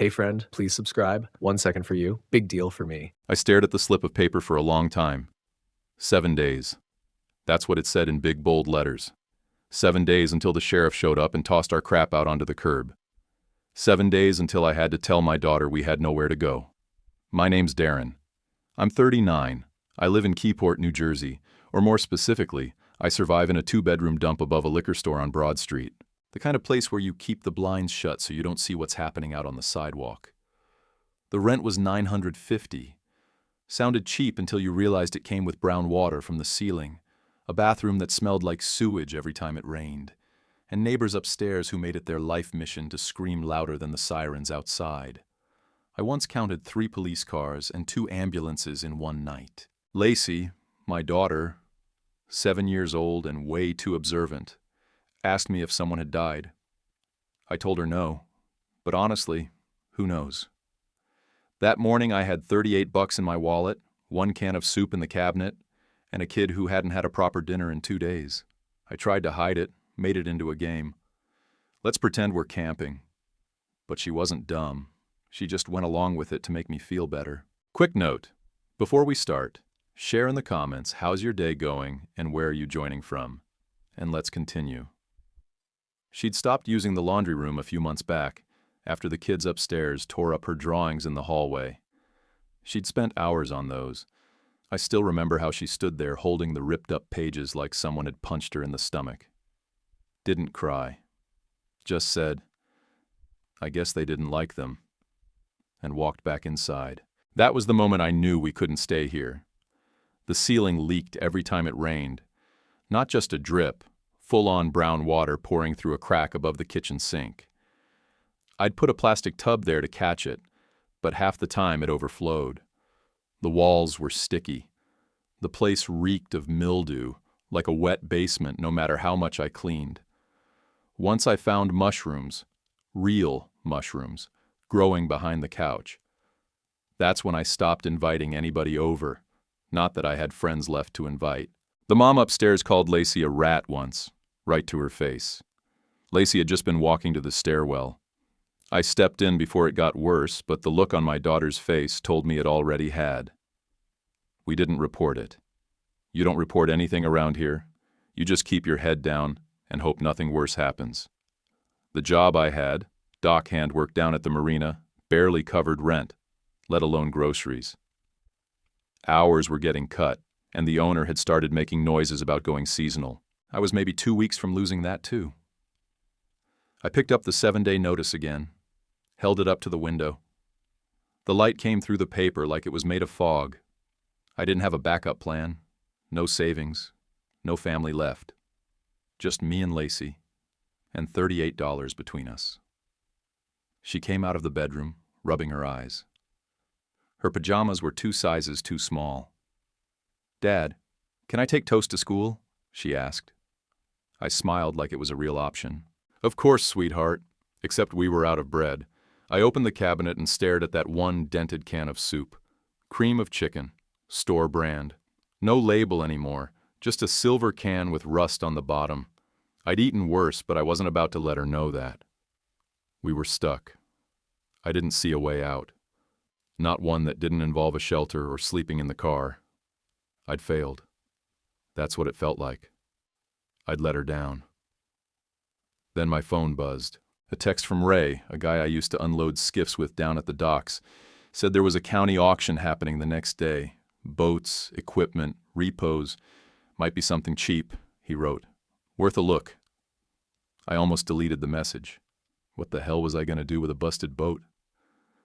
Hey friend, please subscribe. 1 second for you. Big deal for me. I stared at the slip of paper for a long time. 7 days. That's what it said in big bold letters. 7 days until the sheriff showed up and tossed our crap out onto the curb. 7 days until I had to tell my daughter we had nowhere to go. My name's Darren. I'm 39. I live in Keyport, New Jersey, or more specifically, I survive in a 2-bedroom dump above a liquor store on Broad Street. The kind of place where you keep the blinds shut so you don't see what's happening out on the sidewalk. The rent was $950. Sounded cheap until you realized it came with brown water from the ceiling, a bathroom that smelled like sewage every time it rained, and neighbors upstairs who made it their life mission to scream louder than the sirens outside. I once counted 3 police cars and 2 ambulances in one night. Lacey, my daughter, 7 years old and way too observant, asked me if someone had died. I told her no, but honestly, who knows? That morning I had $38 in my wallet, 1 can of soup in the cabinet, and a kid who hadn't had a proper dinner in 2 days. I tried to hide it, made it into a game. Let's pretend we're camping. But she wasn't dumb. She just went along with it to make me feel better. Quick note, before we start, share in the comments how's your day going and where are you joining from. And let's continue. She'd stopped using the laundry room a few months back, after the kids upstairs tore up her drawings in the hallway. She'd spent hours on those. I still remember how she stood there holding the ripped-up pages like someone had punched her in the stomach. Didn't cry. Just said, "I guess they didn't like them," and walked back inside. That was the moment I knew we couldn't stay here. The ceiling leaked every time it rained. Not just a drip, full-on brown water pouring through a crack above the kitchen sink. I'd put a plastic tub there to catch it, but half the time it overflowed. The walls were sticky. The place reeked of mildew, like a wet basement no matter how much I cleaned. Once I found mushrooms, real mushrooms, growing behind the couch. That's when I stopped inviting anybody over, not that I had friends left to invite. The mom upstairs called Lacey a rat once, right to her face. Lacey had just been walking to the stairwell. I stepped in before it got worse, but the look on my daughter's face told me it already had. We didn't report it. You don't report anything around here. You just keep your head down and hope nothing worse happens. The job I had, dock hand work down at the marina, barely covered rent, let alone groceries. Hours were getting cut, and the owner had started making noises about going seasonal. I was maybe 2 weeks from losing that too. I picked up the 7-day notice again, held it up to the window. The light came through the paper like it was made of fog. I didn't have a backup plan, no savings, no family left. Just me and Lacey, and $38 between us. She came out of the bedroom, rubbing her eyes. Her pajamas were 2 sizes too small. "Dad, can I take Toast to school?" she asked. I smiled like it was a real option. "Of course, sweetheart," except we were out of bread. I opened the cabinet and stared at that 1 dented can of soup. Cream of chicken, store brand. No label anymore, just a silver can with rust on the bottom. I'd eaten worse, but I wasn't about to let her know that. We were stuck. I didn't see a way out. Not one that didn't involve a shelter or sleeping in the car. I'd failed. That's what it felt like. I'd let her down. Then my phone buzzed. A text from Ray, a guy I used to unload skiffs with down at the docks, said there was a county auction happening the next day. Boats, equipment, repos. Might be something cheap, he wrote. Worth a look. I almost deleted the message. What the hell was I going to do with a busted boat?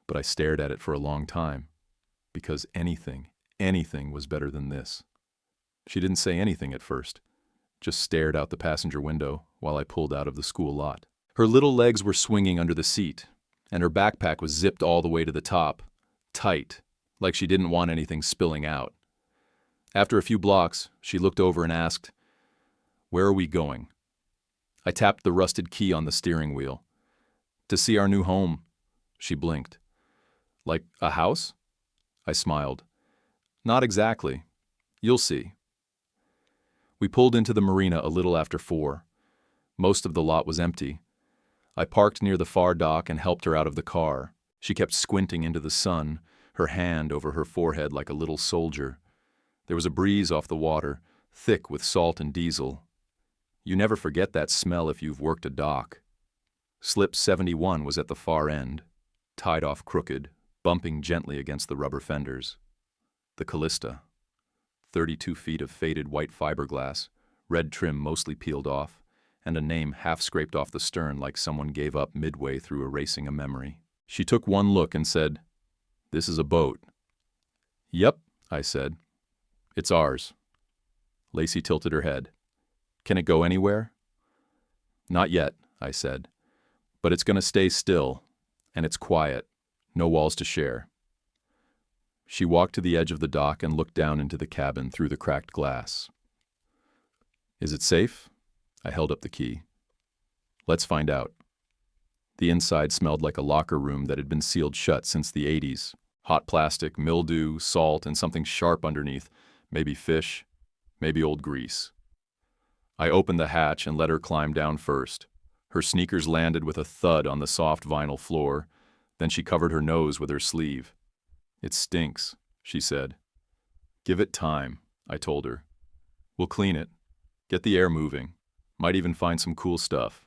But I stared at it for a long time, because anything was better than this. She didn't say anything at first, just stared out the passenger window while I pulled out of the school lot. Her little legs were swinging under the seat, and her backpack was zipped all the way to the top, tight, like she didn't want anything spilling out. After a few blocks, she looked over and asked, "Where are we going?" I tapped the rusted key on the steering wheel. "To see our new home," she blinked. "Like a house?" I smiled. "Not exactly. You'll see." We pulled into the marina a little after 4. Most of the lot was empty. I parked near the far dock and helped her out of the car, She kept squinting into the sun, her hand over her forehead like a little soldier. There was a breeze off the water, thick with salt and diesel. You never forget that smell if you've worked a dock. Slip 71 was at the far end, tied off crooked, bumping gently against the rubber fenders. The Callista. 32 feet of faded white fiberglass, red trim mostly peeled off, and a name half scraped off the stern like someone gave up midway through erasing a memory. She took one look and said, "This is a boat." "Yep," I said. "It's ours." Lacey tilted her head. "Can it go anywhere?" "Not yet," I said. "But it's going to stay still, and it's quiet. No walls to share." She walked to the edge of the dock and looked down into the cabin through the cracked glass. "Is it safe?" I held up the key. "Let's find out." The inside smelled like a locker room that had been sealed shut since the 80s. Hot plastic, mildew, salt, and something sharp underneath. Maybe fish, maybe old grease. I opened the hatch and let her climb down first. Her sneakers landed with a thud on the soft vinyl floor. Then she covered her nose with her sleeve. "It stinks," she said. "Give it time," I told her. "We'll clean it, get the air moving, might even find some cool stuff."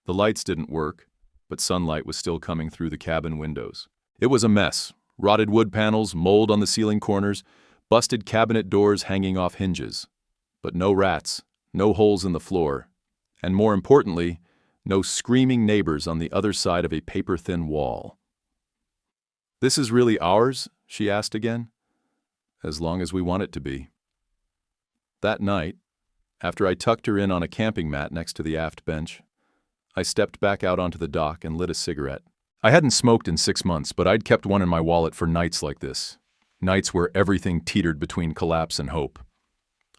The lights didn't work, but sunlight was still coming through the cabin windows. It was a mess. Rotted wood panels, mold on the ceiling corners, busted cabinet doors hanging off hinges. But no rats, no holes in the floor, and more importantly, no screaming neighbors on the other side of a paper-thin wall. "This is really ours?" she asked again. "As long as we want it to be." That night, after I tucked her in on a camping mat next to the aft bench, I stepped back out onto the dock and lit a cigarette. I hadn't smoked in 6 months, but I'd kept one in my wallet for nights like this. Nights where everything teetered between collapse and hope.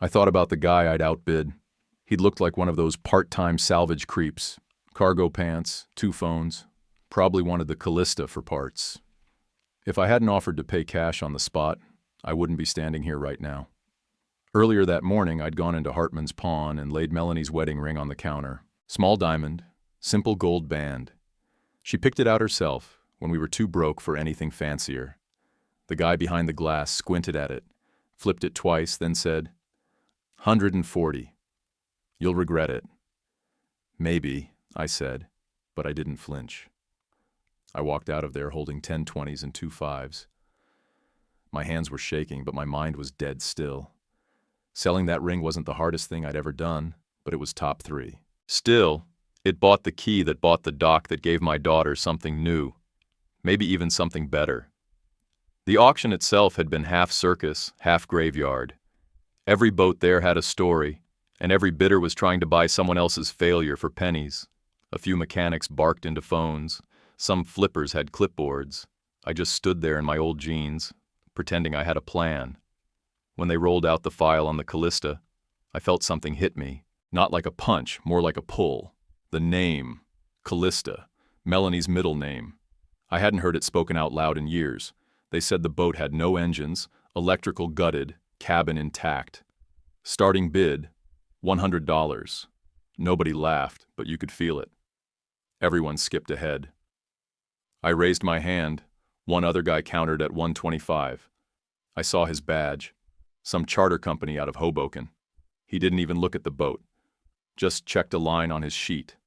I thought about the guy I'd outbid. He'd looked like one of those part-time salvage creeps. Cargo pants, 2 phones, probably wanted the Callista for parts. If I hadn't offered to pay cash on the spot, I wouldn't be standing here right now. Earlier that morning, I'd gone into Hartman's pawn and laid Melanie's wedding ring on the counter. Small diamond, simple gold band. She picked it out herself when we were too broke for anything fancier. The guy behind the glass squinted at it, flipped it twice, then said, "140. You'll regret it." "Maybe," I said, but I didn't flinch. I walked out of there holding 10 20s and 2 5s. My hands were shaking, but my mind was dead still. Selling that ring wasn't the hardest thing I'd ever done, but it was top 3. Still, it bought the key that bought the dock that gave my daughter something new, maybe even something better. The auction itself had been half circus, half graveyard. Every boat there had a story, and every bidder was trying to buy someone else's failure for pennies. A few mechanics barked into phones. Some flippers had clipboards. I just stood there in my old jeans, pretending I had a plan. When they rolled out the file on the Callista, I felt something hit me. Not like a punch, more like a pull. The name, Callista, Melanie's middle name. I hadn't heard it spoken out loud in years. They said the boat had no engines, electrical gutted, cabin intact. Starting bid, $100. Nobody laughed, but you could feel it. Everyone skipped ahead. I raised my hand. One other guy countered at $125. I saw his badge. Some charter company out of Hoboken. He didn't even look at the boat. Just checked a line on his sheet.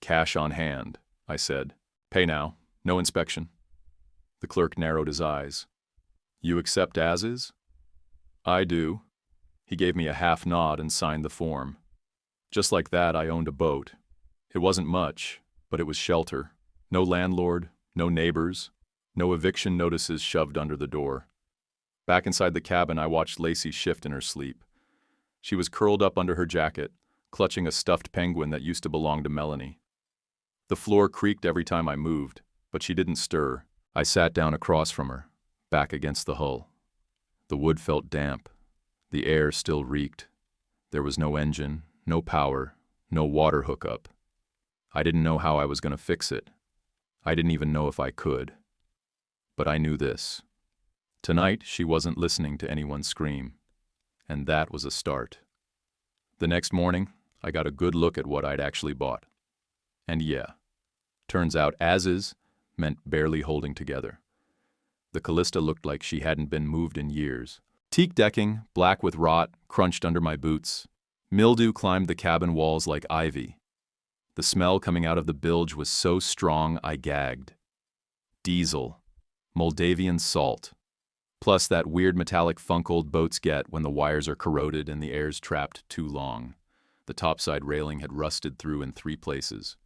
"Cash on hand," I said. "Pay now. No inspection." The clerk narrowed his eyes. "You accept as is?" "I do." He gave me a half nod and signed the form. Just like that, I owned a boat. It wasn't much, but it was shelter. No landlord, no neighbors, no eviction notices shoved under the door. Back inside the cabin, I watched Lacey shift in her sleep. She was curled up under her jacket, clutching a stuffed penguin that used to belong to Melanie. The floor creaked every time I moved, but she didn't stir. I sat down across from her, back against the hull. The wood felt damp. The air still reeked. There was no engine, no power, no water hookup. I didn't know how I was going to fix it. I didn't even know if I could. But I knew this. Tonight, she wasn't listening to anyone scream. And that was a start. The next morning, I got a good look at what I'd actually bought. And yeah, Turns out as-is meant barely holding together. The Callista looked like she hadn't been moved in years. Teak decking, black with rot, crunched under my boots. Mildew climbed the cabin walls like ivy. The smell coming out of the bilge was so strong I gagged. Diesel. Moldavian salt. Plus that weird metallic funk old boats get when the wires are corroded and the air's trapped too long. The topside railing had rusted through in 3 places.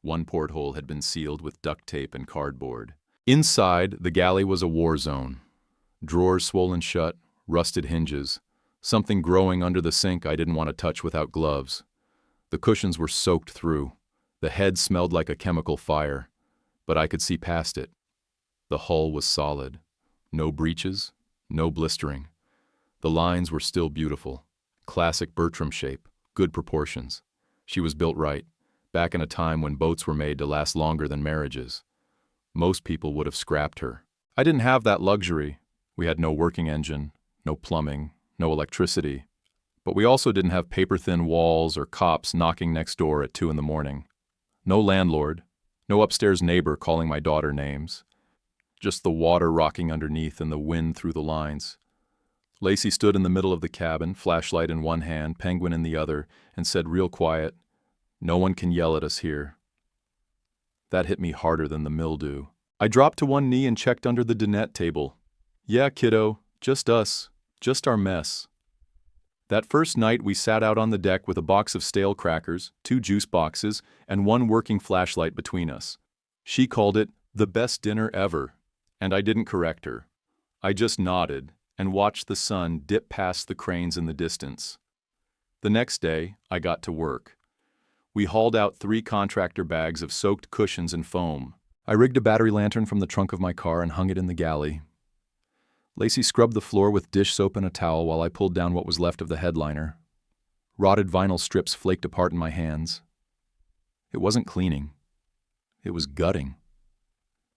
One porthole had been sealed with duct tape and cardboard. Inside, the galley was a war zone. Drawers swollen shut, rusted hinges, something growing under the sink I didn't want to touch without gloves. The cushions were soaked through. The head smelled like a chemical fire, but I could see past it. The hull was solid. No breaches, no blistering. The lines were still beautiful. Classic Bertram shape, good proportions. She was built right, back in a time when boats were made to last longer than marriages. Most people would have scrapped her. I didn't have that luxury. We had no working engine, no plumbing, no electricity. But we also didn't have paper-thin walls or cops knocking next door at 2 in the morning. No landlord, no upstairs neighbor calling my daughter names. Just the water rocking underneath and the wind through the lines. Lacey stood in the middle of the cabin, flashlight in one hand, penguin in the other, and said real quiet, "No one can yell at us here." That hit me harder than the mildew. I dropped to one knee and checked under the dinette table. "Yeah, kiddo, just us, just our mess." That first night we sat out on the deck with a box of stale crackers, 2 juice boxes, and 1 working flashlight between us. She called it the best dinner ever, and I didn't correct her. I just nodded and watched the sun dip past the cranes in the distance. The next day, I got to work. We hauled out 3 contractor bags of soaked cushions and foam. I rigged a battery lantern from the trunk of my car and hung it in the galley. Lacey scrubbed the floor with dish soap and a towel while I pulled down what was left of the headliner. Rotted vinyl strips flaked apart in my hands. It wasn't cleaning. It was gutting.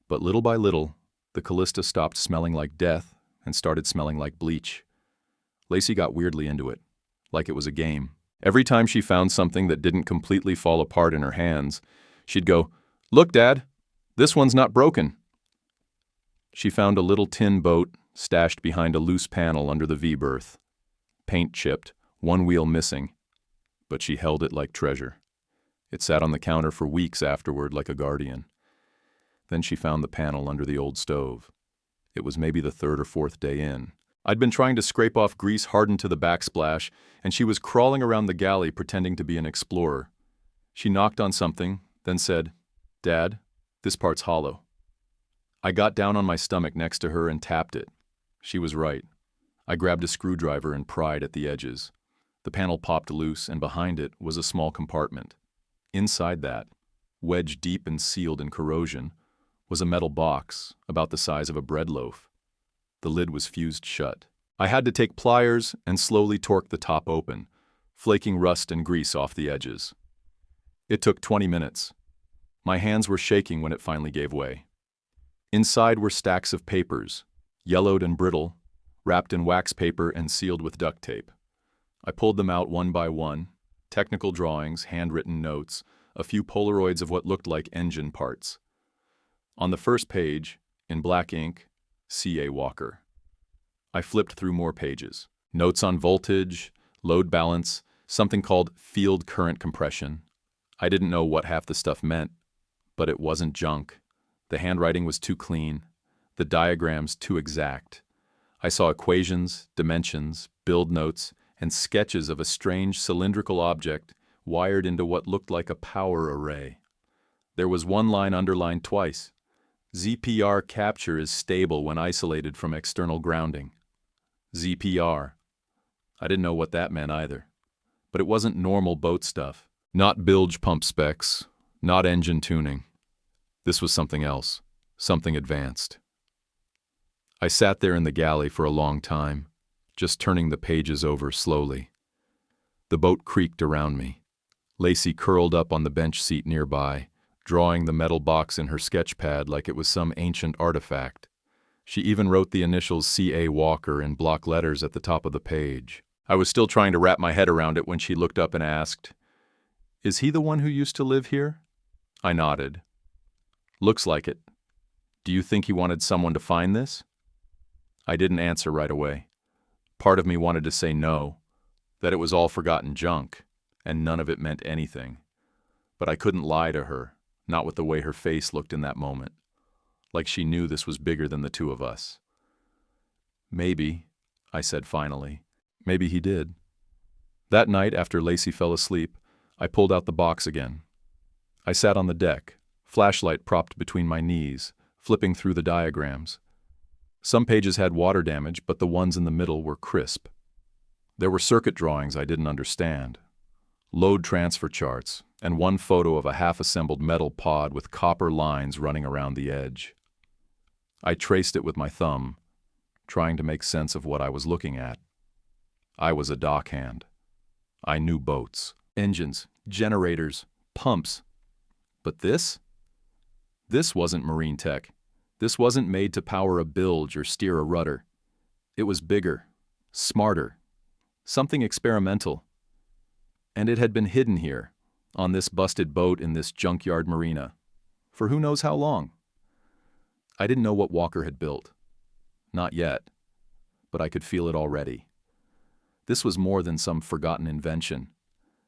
But little by little, the Callista stopped smelling like death and started smelling like bleach. Lacey got weirdly into it, like it was a game. Every time she found something that didn't completely fall apart in her hands, she'd go, "Look, Dad, this one's not broken." She found a little tin boat stashed behind a loose panel under the V-berth. Paint chipped, 1 wheel missing, but she held it like treasure. It sat on the counter for weeks afterward like a guardian. Then she found the panel under the old stove. It was maybe the 3rd or 4th day in. I'd been trying to scrape off grease hardened to the backsplash, and she was crawling around the galley pretending to be an explorer. She knocked on something, then said, "Dad, this part's hollow." I got down on my stomach next to her and tapped it. She was right. I grabbed a screwdriver and pried at the edges. The panel popped loose, and behind it was a small compartment. Inside that, wedged deep and sealed in corrosion, was a metal box about the size of a bread loaf. The lid was fused shut. I had to take pliers and slowly torque the top open, flaking rust and grease off the edges. It took 20 minutes. My hands were shaking when it finally gave way. Inside were stacks of papers, yellowed and brittle, wrapped in wax paper and sealed with duct tape. I pulled them out one by one, technical drawings, handwritten notes, a few Polaroids of what looked like engine parts. On the first page, in black ink, C.A. Walker. I flipped through more pages. Notes on voltage, load balance, something called field current compression. I didn't know what half the stuff meant, but it wasn't junk. The handwriting was too clean, the diagrams too exact. I saw equations, dimensions, build notes, and sketches of a strange cylindrical object wired into what looked like a power array. There was one line underlined twice. ZPR capture is stable when isolated from external grounding. ZPR. I didn't know what that meant either. But it wasn't normal boat stuff. Not bilge pump specs, not engine tuning. This was something else, something advanced. I sat there in the galley for a long time, just turning the pages over slowly. The boat creaked around me. Lacey curled up on the bench seat nearby, drawing the metal box in her sketch pad like it was some ancient artifact. She even wrote the initials C.A. Walker in block letters at the top of the page. I was still trying to wrap my head around it when she looked up and asked, "Is he the one who used to live here?" I nodded. Looks like it. Do you think he wanted someone to find this? I didn't answer right away. Part of me wanted to say no, that it was all forgotten junk, and none of it meant anything. But I couldn't lie to her, not with the way her face looked in that moment, like she knew this was bigger than the two of us. Maybe, I said finally. Maybe he did. That night, after Lacey fell asleep, I pulled out the box again. I sat on the deck, flashlight propped between my knees, flipping through the diagrams. Some pages had water damage, but the ones in the middle were crisp. There were circuit drawings I didn't understand, load transfer charts, and one photo of a half-assembled metal pod with copper lines running around the edge. I traced it with my thumb, trying to make sense of what I was looking at. I was a dockhand. I knew boats, engines, generators, pumps. But this? This wasn't marine tech. This wasn't made to power a bilge or steer a rudder. It was bigger, smarter, something experimental. And it had been hidden here, on this busted boat in this junkyard marina, for who knows how long. I didn't know what Walker had built. Not yet, but I could feel it already. This was more than some forgotten invention.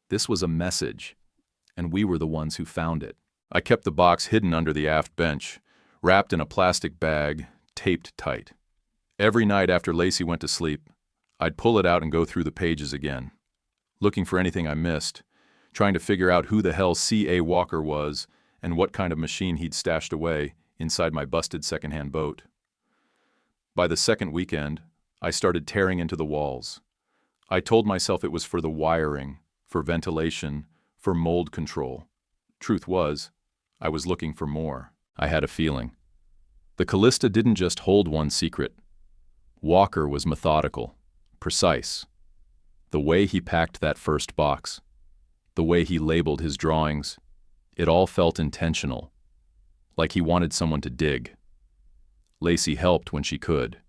This was a message, and we were the ones who found it. I kept the box hidden under the aft bench, wrapped in a plastic bag, taped tight. Every night after Lacey went to sleep, I'd pull it out and go through the pages again, looking for anything I missed, trying to figure out who the hell C.A. Walker was and what kind of machine he'd stashed away inside my busted secondhand boat. By the second weekend, I started tearing into the walls. I told myself it was for the wiring, for ventilation, for mold control. Truth was, I was looking for more. I had a feeling. The Callista didn't just hold one secret. Walker was methodical, precise. The way he packed that first box, the way he labeled his drawings, it all felt intentional, like he wanted someone to dig. Lacey helped when she could.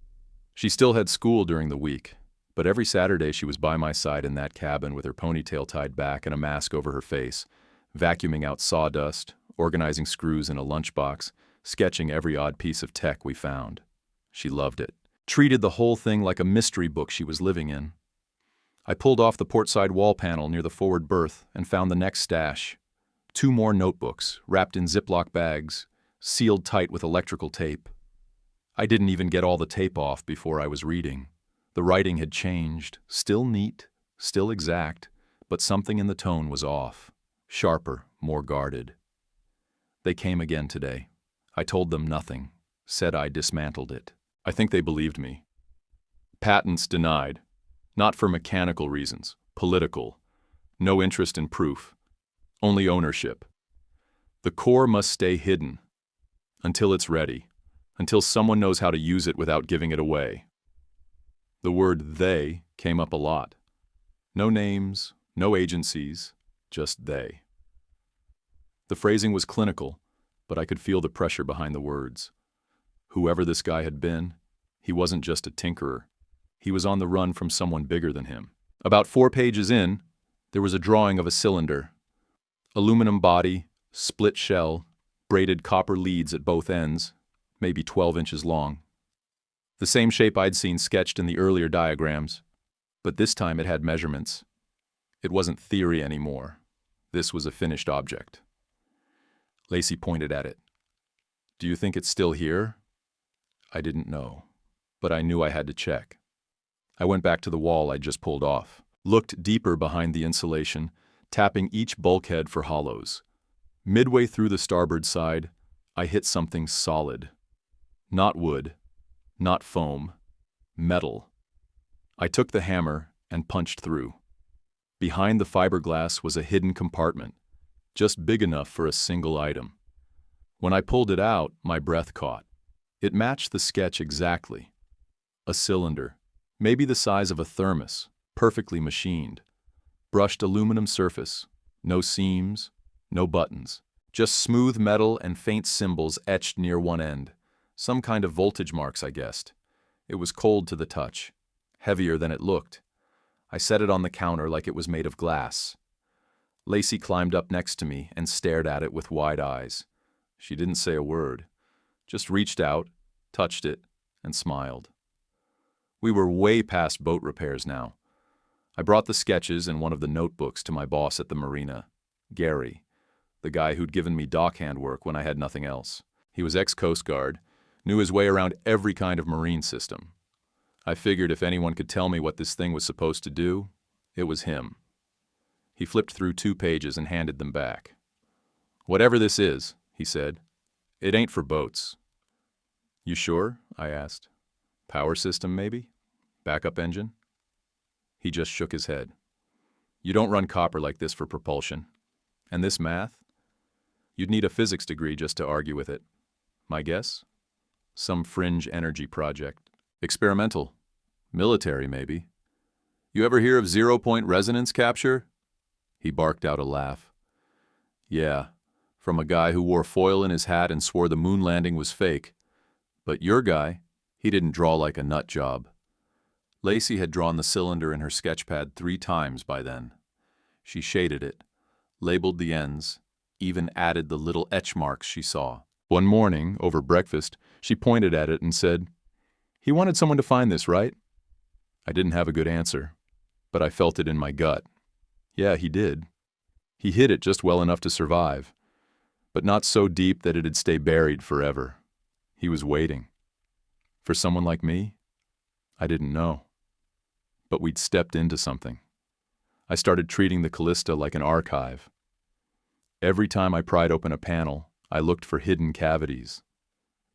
She still had school during the week, but every Saturday she was by my side in that cabin with her ponytail tied back and a mask over her face, vacuuming out sawdust, organizing screws in a lunchbox, sketching every odd piece of tech we found. She loved it. Treated the whole thing like a mystery book she was living in. I pulled off the portside wall panel near the forward berth and found the next stash. 2 more notebooks, wrapped in Ziploc bags, sealed tight with electrical tape. I didn't even get all the tape off before I was reading. The writing had changed, still neat, still exact, but something in the tone was off, sharper, more guarded. They came again today. I told them nothing, said I dismantled it. I think they believed me. Patents denied, not for mechanical reasons, political, no interest in proof, only ownership. The core must stay hidden until it's ready, until someone knows how to use it without giving it away. The word they came up a lot. No names, no agencies, just they. The phrasing was clinical, but I could feel the pressure behind the words. Whoever this guy had been, he wasn't just a tinkerer. He was on the run from someone bigger than him. About 4 pages in, there was a drawing of a cylinder. Aluminum body, split shell, braided copper leads at both ends, maybe 12 inches long. The same shape I'd seen sketched in the earlier diagrams, but this time it had measurements. It wasn't theory anymore. This was a finished object. Lacey pointed at it. Do you think it's still here? I didn't know, but I knew I had to check. I went back to the wall I'd just pulled off, looked deeper behind the insulation, tapping each bulkhead for hollows. Midway through the starboard side, I hit something solid. Not wood, not foam, metal. I took the hammer and punched through. Behind the fiberglass was a hidden compartment, just big enough for a single item. When I pulled it out, my breath caught. It matched the sketch exactly. A cylinder, maybe the size of a thermos, perfectly machined. Brushed aluminum surface, no seams, no buttons. Just smooth metal and faint symbols etched near one end. Some kind of voltage marks, I guessed. It was cold to the touch, heavier than it looked. I set it on the counter like it was made of glass. Lacey climbed up next to me and stared at it with wide eyes. She didn't say a word, just reached out, touched it, and smiled. We were way past boat repairs now. I brought the sketches and one of the notebooks to my boss at the marina, Gary, the guy who'd given me dockhand work when I had nothing else. He was ex-Coast Guard, knew his way around every kind of marine system. I figured if anyone could tell me what this thing was supposed to do, it was him. He flipped through 2 pages and handed them back. "Whatever this is," he said, "it ain't for boats." "You sure?" I asked. "Power system, maybe? Backup engine?" He just shook his head. "You don't run copper like this for propulsion. And this math? You'd need a physics degree just to argue with it. My guess? Some fringe energy project. Experimental. Military, maybe. You ever hear of zero-point resonance capture?" He barked out a laugh. "Yeah, from a guy who wore foil in his hat and swore the moon landing was fake. But your guy, he didn't draw like a nut job." Lacey had drawn the cylinder in her sketchpad 3 times by then. She shaded it, labeled the ends, even added the little etch marks she saw. One morning, over breakfast, she pointed at it and said, "He wanted someone to find this, right?" I didn't have a good answer, but I felt it in my gut. Yeah, he did. He hid it just well enough to survive, but not so deep that it'd stay buried forever. He was waiting. For someone like me? I didn't know. But we'd stepped into something. I started treating the Callista like an archive. Every time I pried open a panel, I looked for hidden cavities.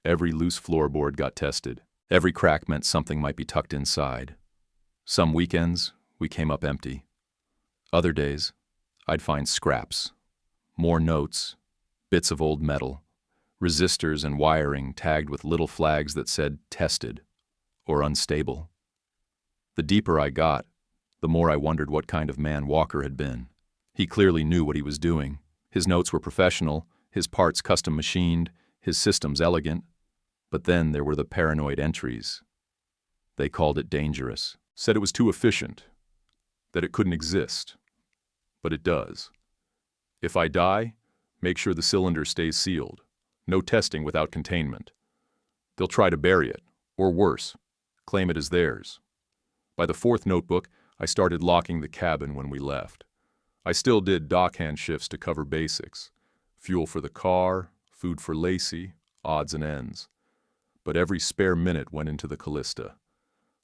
Every loose floorboard got tested. Every crack meant something might be tucked inside. Some weekends, we came up empty. Other days, I'd find scraps. More notes, bits of old metal, resistors and wiring tagged with little flags that said tested or unstable. The deeper I got, the more I wondered what kind of man Walker had been. He clearly knew what he was doing. His notes were professional, his parts custom machined, his systems elegant. But then there were the paranoid entries. They called it dangerous, said it was too efficient, that it couldn't exist. But it does. If I die, make sure the cylinder stays sealed. No testing without containment. They'll try to bury it, or worse, claim it as theirs. By the 4th notebook, I started locking the cabin when we left. I still did dockhand shifts to cover basics. Fuel for the car, food for Lacey, odds and ends. But every spare minute went into the Callista.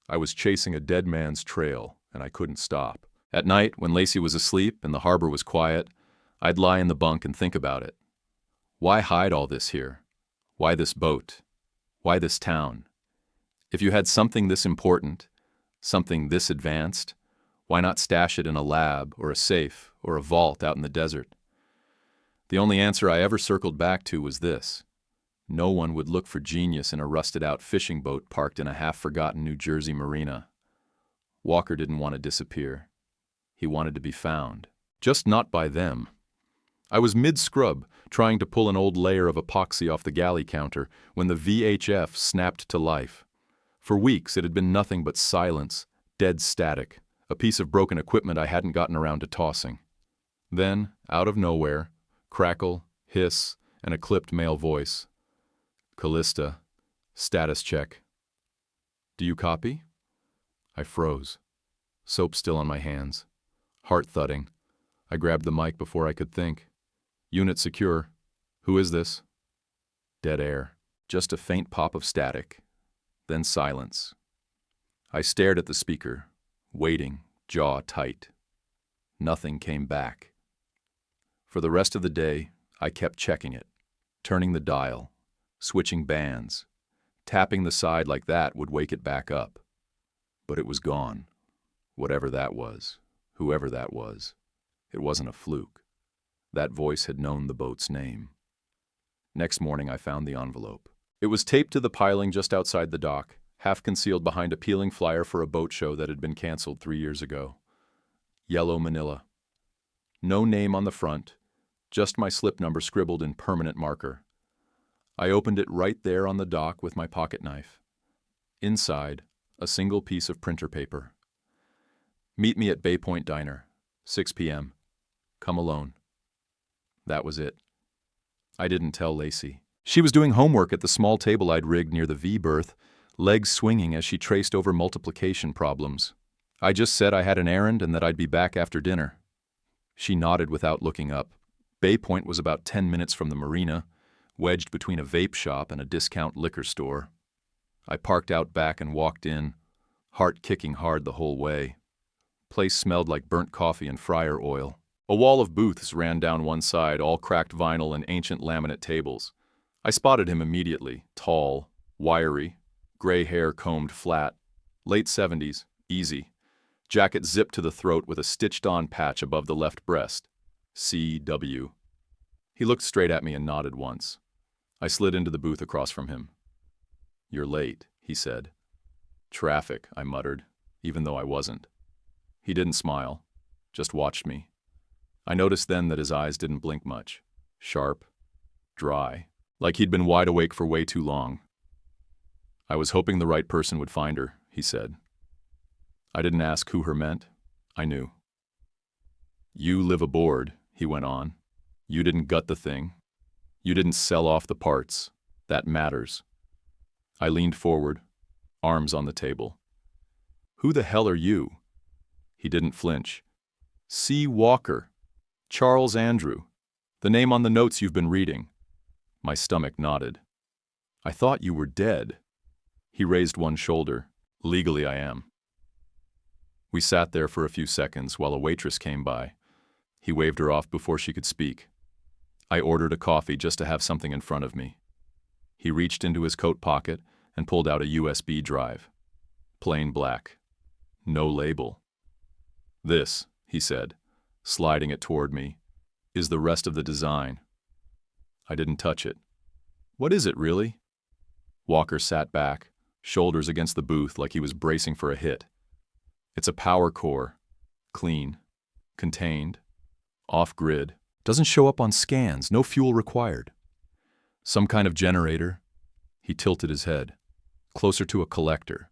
I was chasing a dead man's trail, and I couldn't stop. At night, when Lacey was asleep and the harbor was quiet, I'd lie in the bunk and think about it. Why hide all this here? Why this boat? Why this town? If you had something this important, something this advanced, why not stash it in a lab or a safe or a vault out in the desert? The only answer I ever circled back to was this. No one would look for genius in a rusted-out fishing boat parked in a half-forgotten New Jersey marina. Walker didn't want to disappear. He wanted to be found. Just not by them. I was mid-scrub, trying to pull an old layer of epoxy off the galley counter, when the VHF snapped to life. For weeks it had been nothing but silence, dead static, a piece of broken equipment I hadn't gotten around to tossing. Then, out of nowhere, crackle, hiss, and a clipped male voice. "Callista, status check." "Do you copy?" I froze. Soap still on my hands. Heart thudding. I grabbed the mic before I could think. "Unit secure. Who is this?" Dead air. Just a faint pop of static. Then silence. I stared at the speaker, waiting, jaw tight. Nothing came back. For the rest of the day, I kept checking it, turning the dial, switching bands. Tapping the side like that would wake it back up. But it was gone. Whatever that was, whoever that was, it wasn't a fluke. That voice had known the boat's name. Next morning, I found the envelope. It was taped to the piling just outside the dock, half concealed behind a peeling flyer for a boat show that had been canceled 3 years ago. Yellow manila. No name on the front, just my slip number scribbled in permanent marker. I opened it right there on the dock with my pocket knife. Inside, a single piece of printer paper. "Meet me at Bay Point Diner, 6 p.m. Come alone." That was it. I didn't tell Lacey. She was doing homework at the small table I'd rigged near the V-berth, legs swinging as she traced over multiplication problems. I just said I had an errand and that I'd be back after dinner. She nodded without looking up. Bay Point was about 10 minutes from the marina, wedged between a vape shop and a discount liquor store. I parked out back and walked in, heart kicking hard the whole way. Place smelled like burnt coffee and fryer oil. A wall of booths ran down one side, all cracked vinyl and ancient laminate tables. I spotted him immediately, tall, wiry, gray hair combed flat, late 70s, easy. Jacket zipped to the throat with a stitched-on patch above the left breast. C.W. He looked straight at me and nodded once. I slid into the booth across from him. "You're late," he said. "Traffic," I muttered, even though I wasn't. He didn't smile, just watched me. I noticed then that his eyes didn't blink much. Sharp, dry, like he'd been wide awake for way too long. "I was hoping the right person would find her," he said. I didn't ask who her meant. I knew. "You live aboard," he went on. "You didn't gut the thing. You didn't sell off the parts. That matters." I leaned forward, arms on the table. "Who the hell are you?" He didn't flinch. "C. Walker. Charles Andrew. The name on the notes you've been reading." My stomach nodded. "I thought you were dead." He raised one shoulder. "Legally I am." We sat there for a few seconds while a waitress came by. He waved her off before she could speak. I ordered a coffee just to have something in front of me. He reached into his coat pocket and pulled out a USB drive. Plain black. No label. "This," he said, sliding it toward me, "is the rest of the design." I didn't touch it. "What is it, really?" Walker sat back, shoulders against the booth like he was bracing for a hit. "It's a power core. Clean. Contained. Off-grid. Doesn't show up on scans. No fuel required. Some kind of generator." He tilted his head. "Closer to a collector.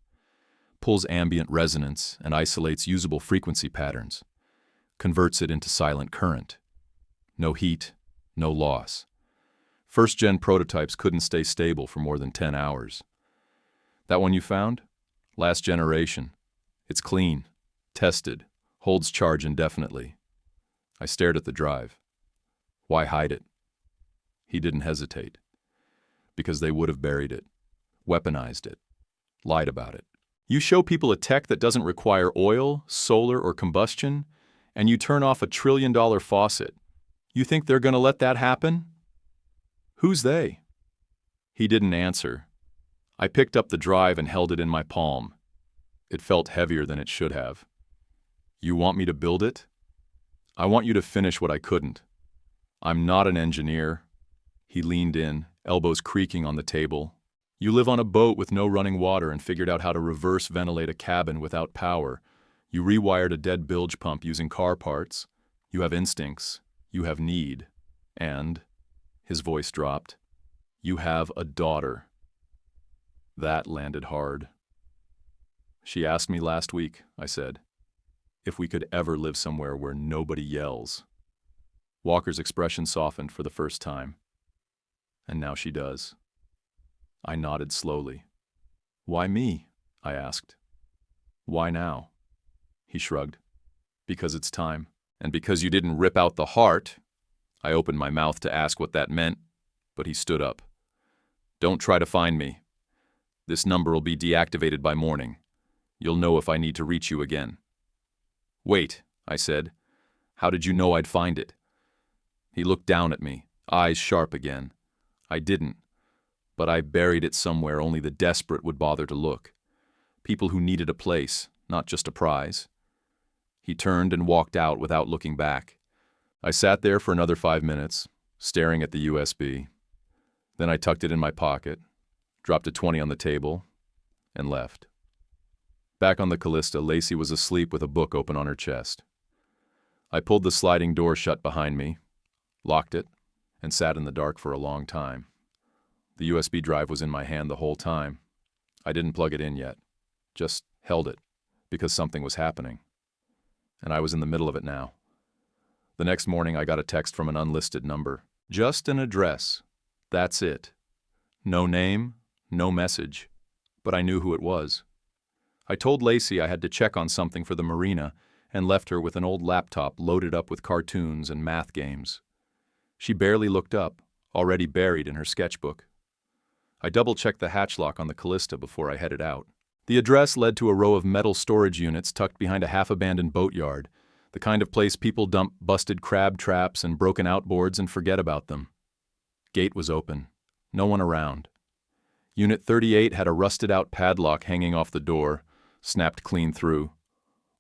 Pulls ambient resonance and isolates usable frequency patterns. Converts it into silent current. No heat. No loss. First-gen prototypes couldn't stay stable for more than 10 hours. That one you found? Last generation. It's clean, tested, holds charge indefinitely." I stared at the drive. "Why hide it?" He didn't hesitate. "Because they would have buried it, weaponized it, lied about it. You show people a tech that doesn't require oil, solar, or combustion, and you turn off a $1 trillion faucet. You think they're going to let that happen?" "Who's they?" He didn't answer. I picked up the drive and held it in my palm. It felt heavier than it should have. "You want me to build it? I want you to finish what I couldn't. I'm not an engineer." He leaned in, elbows creaking on the table. "You live on a boat with no running water and figured out how to reverse ventilate a cabin without power. You rewired a dead bilge pump using car parts. You have instincts. You have need. And," his voice dropped, "you have a daughter." That landed hard. "She asked me last week," I said, "if we could ever live somewhere where nobody yells." Walker's expression softened for the first time. "And now she does." I nodded slowly. "Why me?" I asked. "Why now?" He shrugged. "Because it's time. And because you didn't rip out the heart." I opened my mouth to ask what that meant, but he stood up. "Don't try to find me. This number will be deactivated by morning. You'll know if I need to reach you again." "Wait," I said. "How did you know I'd find it?" He looked down at me, eyes sharp again. "I didn't. But I buried it somewhere only the desperate would bother to look. People who needed a place, not just a prize." He turned and walked out without looking back. I sat there for another 5 minutes, staring at the USB. Then I tucked it in my pocket, dropped a 20 on the table, and left. Back on the Callista, Lacey was asleep with a book open on her chest. I pulled the sliding door shut behind me, locked it, and sat in the dark for a long time. The USB drive was in my hand the whole time. I didn't plug it in yet, just held it, because something was happening. And I was in the middle of it now. The next morning I got a text from an unlisted number. Just an address. That's it. No name, no message. But I knew who it was. I told Lacey I had to check on something for the marina and left her with an old laptop loaded up with cartoons and math games. She barely looked up, already buried in her sketchbook. I double-checked the hatch lock on the Callista before I headed out. The address led to a row of metal storage units tucked behind a half-abandoned boatyard, the kind of place people dump busted crab traps and broken outboards and forget about them. Gate was open. No one around. Unit 38 had a rusted-out padlock hanging off the door, snapped clean through.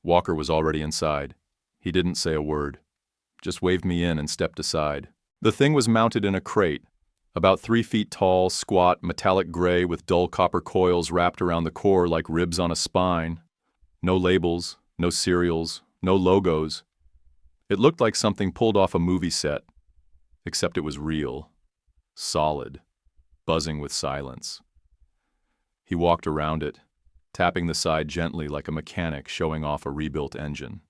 Walker was already inside. He didn't say a word. Just waved me in and stepped aside. The thing was mounted in a crate, about 3 feet tall, squat, metallic gray with dull copper coils wrapped around the core like ribs on a spine. No labels, no serials, no logos. It looked like something pulled off a movie set, except it was real, solid, buzzing with silence. He walked around it, tapping the side gently like a mechanic showing off a rebuilt engine.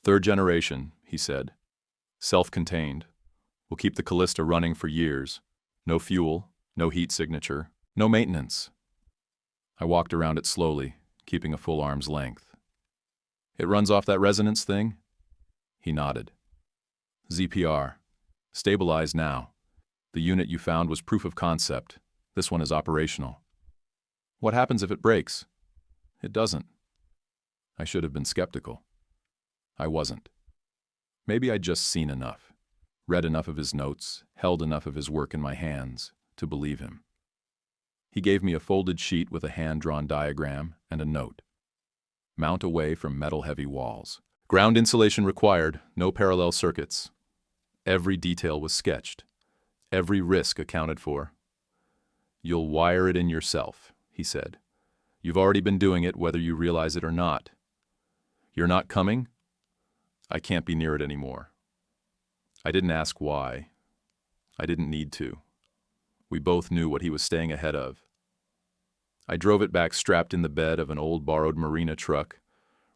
"Third generation," he said. "Self-contained. Will keep the Callista running for years. No fuel, no heat signature, no maintenance." I walked around it slowly, keeping a full arm's length. "It runs off that resonance thing?" He nodded. "ZPR. Stabilized now. The unit you found was proof of concept. This one is operational." "What happens if it breaks?" "It doesn't." I should have been skeptical. I wasn't. Maybe I'd just seen enough, read enough of his notes, held enough of his work in my hands to believe him. He gave me a folded sheet with a hand-drawn diagram and a note. "Mount away from metal-heavy walls. Ground insulation required, no parallel circuits." Every detail was sketched. Every risk accounted for. "You'll wire it in yourself," he said. "You've already been doing it whether you realize it or not. You're not coming? I can't be near it anymore." I didn't ask why. I didn't need to. We both knew what he was staying ahead of. I drove it back strapped in the bed of an old borrowed marina truck,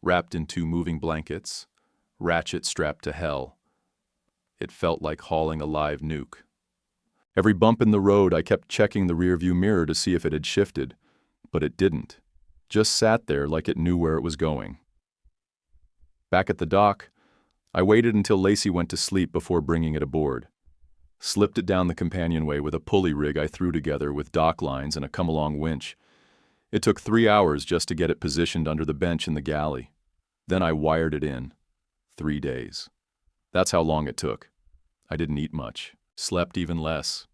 wrapped in 2 moving blankets, ratchet strapped to hell. It felt like hauling a live nuke. Every bump in the road, I kept checking the rearview mirror to see if it had shifted, but it didn't. Just sat there like it knew where it was going. Back at the dock, I waited until Lacey went to sleep before bringing it aboard. Slipped it down the companionway with a pulley rig I threw together with dock lines and a come-along winch. It took 3 hours just to get it positioned under the bench in the galley. Then I wired it in. 3 days. That's how long it took. I didn't eat much. Slept even less.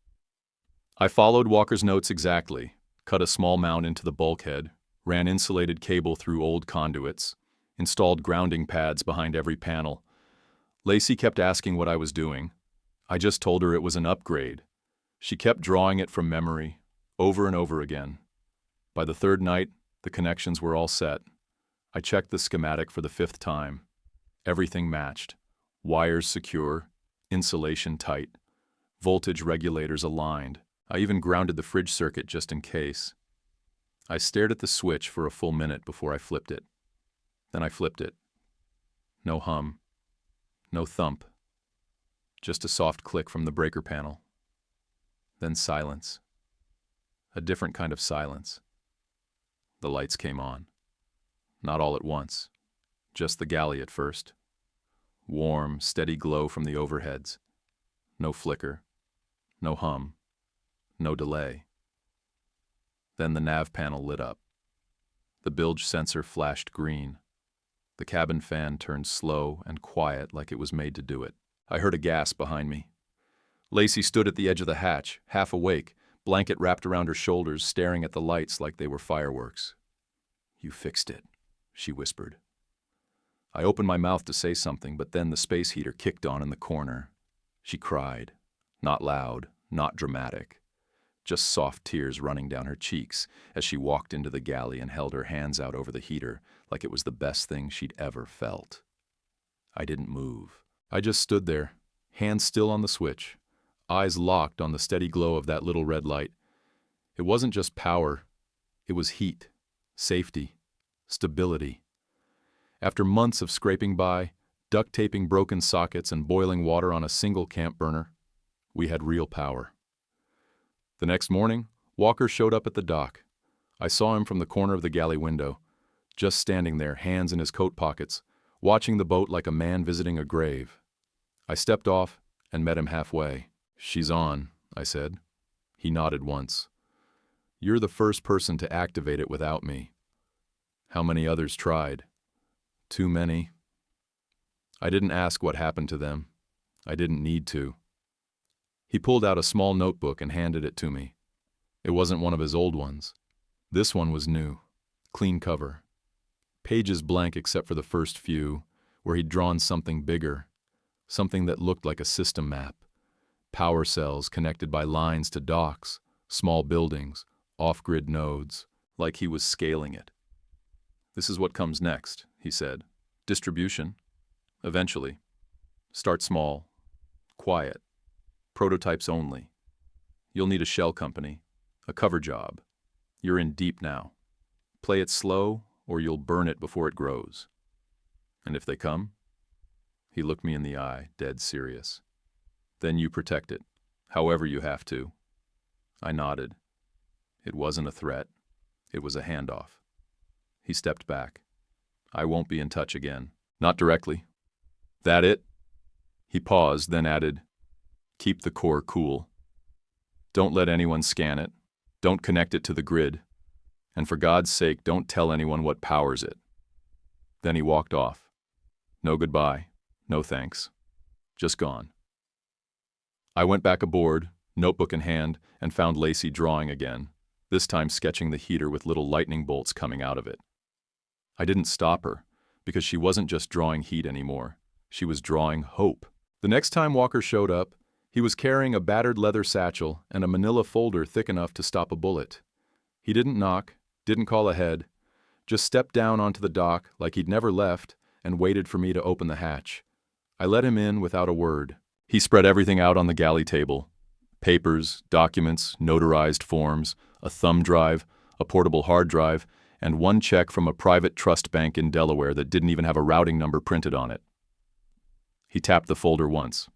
I followed Walker's notes exactly, cut a small mount into the bulkhead, ran insulated cable through old conduits, installed grounding pads behind every panel. Lacey kept asking what I was doing. I just told her it was an upgrade. She kept drawing it from memory, over and over again. By the 3rd night, the connections were all set. I checked the schematic for the 5th time. Everything matched. Wires secure, insulation tight, voltage regulators aligned. I even grounded the fridge circuit just in case. I stared at the switch for a full minute before I flipped it. Then I flipped it. No hum. No thump. Just a soft click from the breaker panel. Then silence. A different kind of silence. The lights came on. Not all at once. Just the galley at first. Warm, steady glow from the overheads. No flicker. No hum. No delay. Then the nav panel lit up. The bilge sensor flashed green. The cabin fan turned slow and quiet like it was made to do it. I heard a gasp behind me. Lacey stood at the edge of the hatch, half awake, blanket wrapped around her shoulders, staring at the lights like they were fireworks. "You fixed it," she whispered. I opened my mouth to say something, but then the space heater kicked on in the corner. She cried. Not loud, not dramatic. Just soft tears running down her cheeks as she walked into the galley and held her hands out over the heater like it was the best thing she'd ever felt. I didn't move. I just stood there, hands still on the switch, eyes locked on the steady glow of that little red light. It wasn't just power. It was heat, safety, stability. After months of scraping by, duct taping broken sockets and boiling water on a single camp burner, We had real power. The next morning, Walker showed up at the dock. I saw him from the corner of the galley window, just standing there, hands in his coat pockets, watching the boat like a man visiting a grave. I stepped off and met him halfway. "She's on," I said. He nodded once. "You're the first person to activate it without me. How many others tried?" "Too many." I didn't ask what happened to them. I didn't need to. He pulled out a small notebook and handed it to me. It wasn't one of his old ones. This one was new, clean cover. Pages blank except for the first few, where he'd drawn something bigger, something that looked like a system map. Power cells connected by lines to docks, small buildings, off-grid nodes, like he was scaling it. "This is what comes next," he said. "Distribution. Eventually. Start small. Quiet. Prototypes only. You'll need a shell company, a cover job. You're in deep now. Play it slow, or you'll burn it before it grows. And if they come?" He looked me in the eye, dead serious. "Then you protect it, however you have to." I nodded. It wasn't a threat. It was a handoff. He stepped back. "I won't be in touch again. Not directly." "That it?" He paused, then added, "Keep the core cool. Don't let anyone scan it. Don't connect it to the grid. And for God's sake, don't tell anyone what powers it." Then he walked off. No goodbye, no thanks. Just gone. I went back aboard, notebook in hand, and found Lacey drawing again, this time sketching the heater with little lightning bolts coming out of it. I didn't stop her, because she wasn't just drawing heat anymore. She was drawing hope. The next time Walker showed up, he was carrying a battered leather satchel and a manila folder thick enough to stop a bullet. He didn't knock, didn't call ahead, just stepped down onto the dock like he'd never left and waited for me to open the hatch. I let him in without a word. He spread everything out on the galley table. Papers, documents, notarized forms, a thumb drive, a portable hard drive, and one check from a private trust bank in Delaware that didn't even have a routing number printed on it. He tapped the folder once.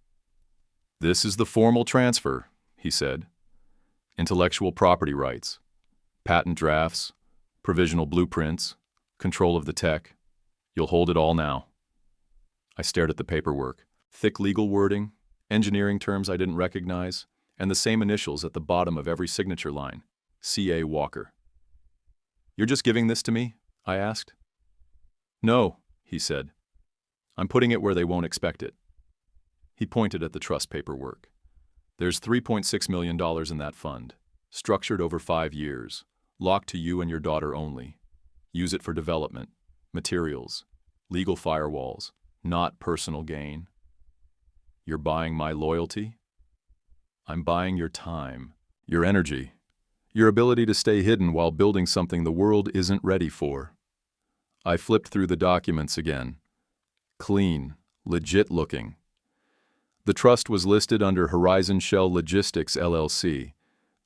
"This is the formal transfer," he said. "Intellectual property rights, patent drafts, provisional blueprints, control of the tech. You'll hold it all now." I stared at the paperwork. Thick legal wording, engineering terms I didn't recognize, and the same initials at the bottom of every signature line, C.A. Walker. "You're just giving this to me?" I asked. "No," he said. "I'm putting it where they won't expect it." He pointed at the trust paperwork. "There's $3.6 million in that fund, structured over 5 years, locked to you and your daughter only. Use it for development, materials, legal firewalls, not personal gain." "You're buying my loyalty?" "I'm buying your time, your energy, your ability to stay hidden while building something the world isn't ready for." I flipped through the documents again. Clean, legit looking. The trust was listed under Horizon Shell Logistics LLC,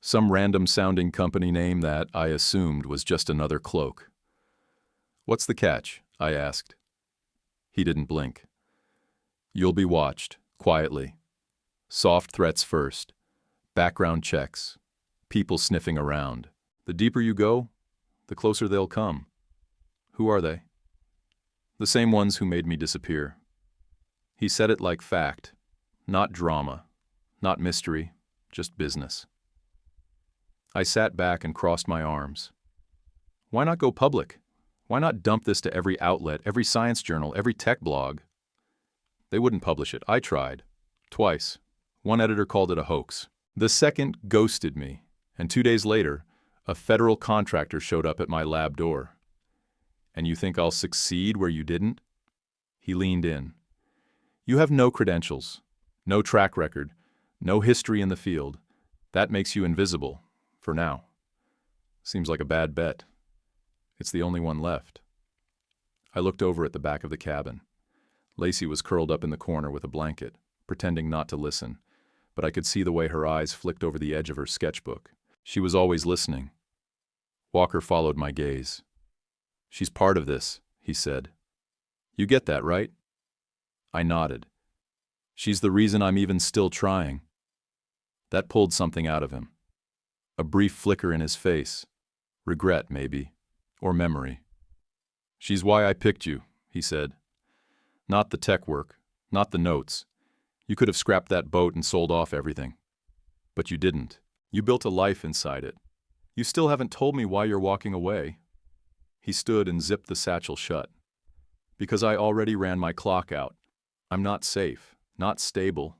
some random-sounding company name that, I assumed, was just another cloak. "What's the catch?" I asked. He didn't blink. "You'll be watched, quietly. Soft threats first. Background checks. People sniffing around. The deeper you go, the closer they'll come." "Who are they?" "The same ones who made me disappear." He said it like fact. Not drama, not mystery, just business. I sat back and crossed my arms. Why not go public? Why not dump this to every outlet, every science journal, every tech blog? They wouldn't publish it. I tried. Twice. One editor called it a hoax. The second ghosted me, and 2 days later, a federal contractor showed up at my lab door. "And you think I'll succeed where you didn't?" He leaned in. "You have no credentials. No track record, no history in the field. That makes you invisible, for now. Seems like a bad bet. It's the only one left." I looked over at the back of the cabin. Lacey was curled up in the corner with a blanket, pretending not to listen, but I could see the way her eyes flicked over the edge of her sketchbook. She was always listening. Walker followed my gaze. "She's part of this," he said. "You get that, right?" I nodded. "She's the reason I'm even still trying." That pulled something out of him. A brief flicker in his face. Regret, maybe. Or memory. "She's why I picked you," he said. "Not the tech work, not the notes. You could have scrapped that boat and sold off everything. But you didn't. You built a life inside it. You still haven't told me why you're walking away." He stood and zipped the satchel shut. "Because I already ran my clock out. I'm not safe, not stable.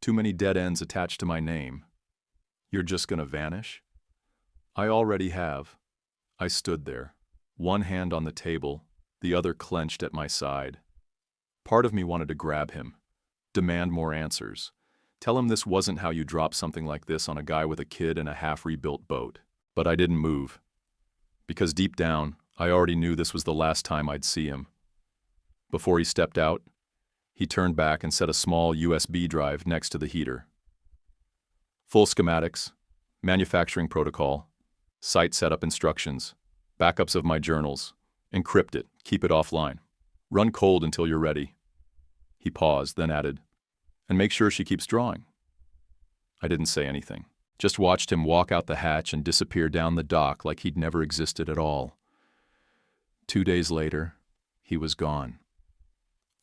Too many dead ends attached to my name. You're just gonna vanish?" "I already have." I stood there, one hand on the table, the other clenched at my side. Part of me wanted to grab him, demand more answers, tell him this wasn't how you drop something like this on a guy with a kid and a half-rebuilt boat. But I didn't move. Because deep down, I already knew this was the last time I'd see him. Before he stepped out, he turned back and set a small USB drive next to the heater. Full schematics, manufacturing protocol, site setup instructions, backups of my journals, encrypt it, keep it offline. Run cold until you're ready. He paused, then added, "And make sure she keeps drawing." I didn't say anything, just watched him walk out the hatch and disappear down the dock like he'd never existed at all. 2 days later, he was gone.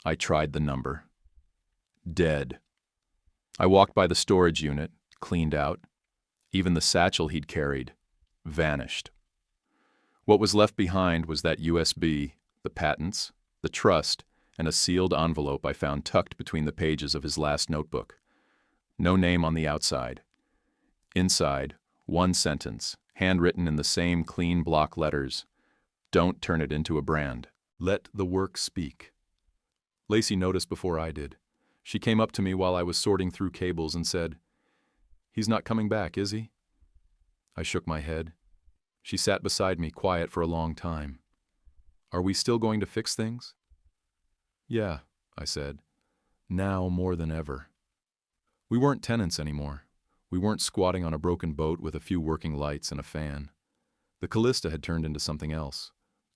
I tried the number. Dead. I walked by the storage unit, cleaned out. Even the satchel he'd carried vanished. What was left behind was that USB, the patents, the trust, and a sealed envelope I found tucked between the pages of his last notebook. No name on the outside. Inside, one sentence, handwritten in the same clean block letters. "Don't turn it into a brand. Let the work speak." Lacey noticed before I did. She came up to me while I was sorting through cables and said, "He's not coming back, is he?" I shook my head. She sat beside me, quiet for a long time. "Are we still going to fix things?" "Yeah," I said. "Now more than ever." We weren't tenants anymore. We weren't squatting on a broken boat with a few working lights and a fan. The Callista had turned into something else.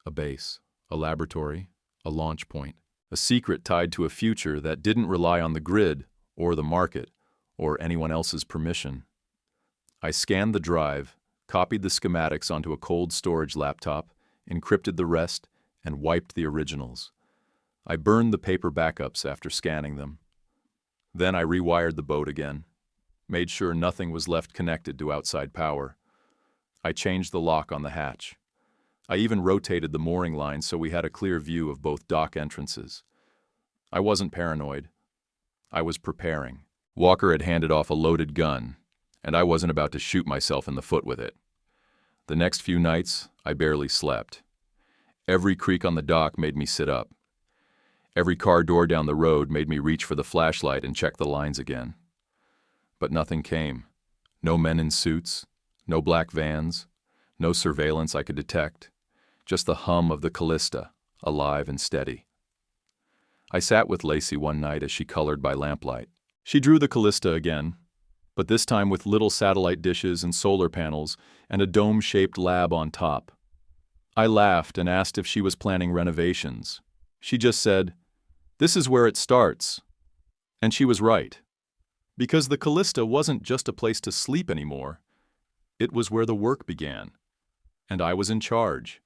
A base, a laboratory, a launch point. A secret tied to a future that didn't rely on the grid, or the market, or anyone else's permission. I scanned the drive, copied the schematics onto a cold storage laptop, encrypted the rest, and wiped the originals. I burned the paper backups after scanning them. Then I rewired the boat again, made sure nothing was left connected to outside power. I changed the lock on the hatch. I even rotated the mooring line so we had a clear view of both dock entrances. I wasn't paranoid. I was preparing. Walker had handed off a loaded gun, and I wasn't about to shoot myself in the foot with it. The next few nights, I barely slept. Every creak on the dock made me sit up. Every car door down the road made me reach for the flashlight and check the lines again. But nothing came. No men in suits, no black vans, no surveillance I could detect. Just the hum of the Callista, alive and steady. I sat with Lacey one night as she colored by lamplight. She drew the Callista again, but this time with little satellite dishes and solar panels and a dome-shaped lab on top. I laughed and asked if she was planning renovations. She just said, "This is where it starts." And she was right. Because the Callista wasn't just a place to sleep anymore. It was where the work began. And I was in charge.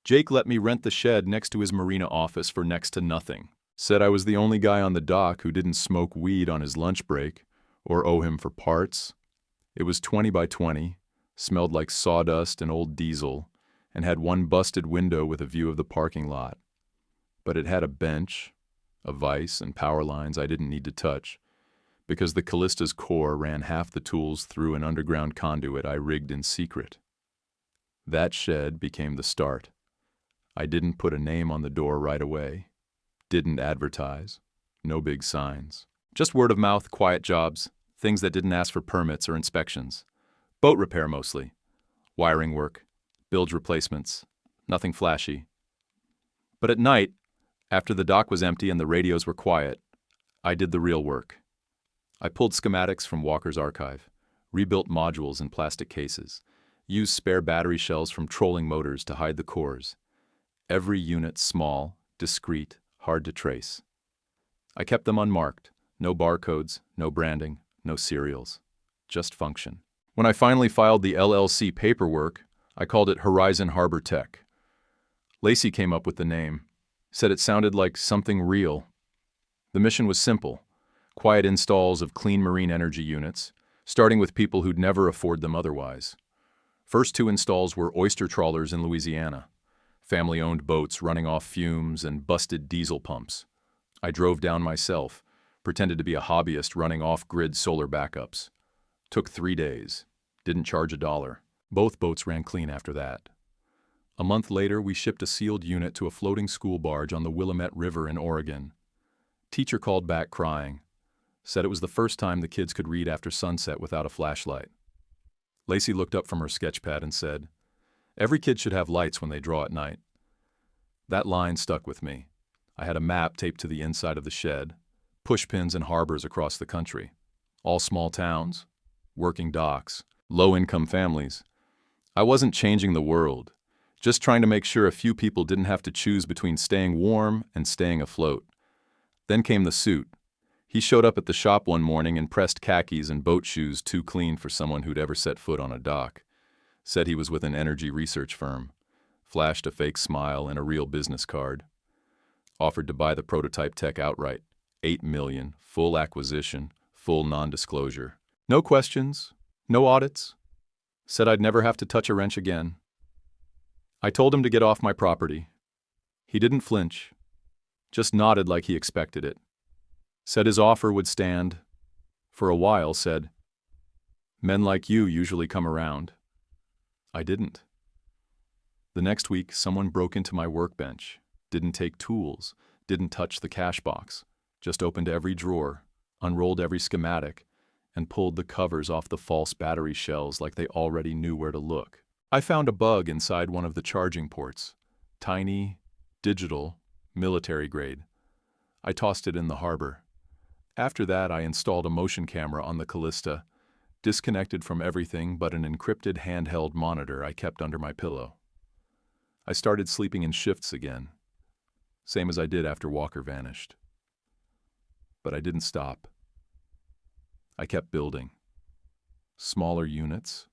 Jake let me rent the shed next to his marina office for next to nothing. Said I was the only guy on the dock who didn't smoke weed on his lunch break or owe him for parts. It was 20 by 20, smelled like sawdust and old diesel, and had one busted window with a view of the parking lot. But it had a bench, a vise, and power lines I didn't need to touch, because the Callista's core ran half the tools through an underground conduit I rigged in secret. That shed became the start. I didn't put a name on the door right away. Didn't advertise. No big signs. Just word of mouth, quiet jobs, things that didn't ask for permits or inspections. Boat repair mostly. Wiring work, bilge replacements, nothing flashy. But at night, after the dock was empty and the radios were quiet, I did the real work. I pulled schematics from Walker's archive, rebuilt modules in plastic cases, used spare battery shells from trolling motors to hide the cores. Every unit small, discreet, hard to trace. I kept them unmarked, no barcodes, no branding, no serials. just function. When I finally filed the LLC paperwork, I called it Horizon Harbor Tech. Lacey came up with the name, said it sounded like something real. The mission was simple: quiet installs of clean marine energy units, starting with people who'd never afford them otherwise. First 2 installs were oyster trawlers in Louisiana, family-owned boats running off fumes and busted diesel pumps. I drove down myself, pretended to be a hobbyist running off-grid solar backups. Took 3 days. Didn't charge $1. Both boats ran clean after that. A month later, we shipped a sealed unit to a floating school barge on the Willamette River in Oregon. Teacher called back crying. Said it was the first time the kids could read after sunset without a flashlight. Lacey looked up from her sketchpad and said, "Every kid should have lights when they draw at night." That line stuck with me. I had a map taped to the inside of the shed, pushpins and harbors across the country. All small towns, working docks, low-income families. I wasn't changing the world, just trying to make sure a few people didn't have to choose between staying warm and staying afloat. Then came the suit. He showed up at the shop one morning in pressed khakis and boat shoes too clean for someone who'd ever set foot on a dock. Said he was with an energy research firm. Flashed a fake smile and a real business card. Offered to buy the prototype tech outright. $8 million, full acquisition, full non-disclosure. No questions, no audits. Said I'd never have to touch a wrench again. I told him to get off my property. He didn't flinch, just nodded like he expected it. Said his offer would stand. For a while said, "Men like you usually come around." I didn't. The next week, someone broke into my workbench, didn't take tools, didn't touch the cash box, just opened every drawer, unrolled every schematic, and pulled the covers off the false battery shells like they already knew where to look. I found a bug inside one of the charging ports. Tiny, digital, military grade. I tossed it in the harbor. After that, I installed a motion camera on the Callista, disconnected from everything but an encrypted handheld monitor I kept under my pillow. I started sleeping in shifts again, same as I did after Walker vanished. But I didn't stop. I kept building. Smaller units,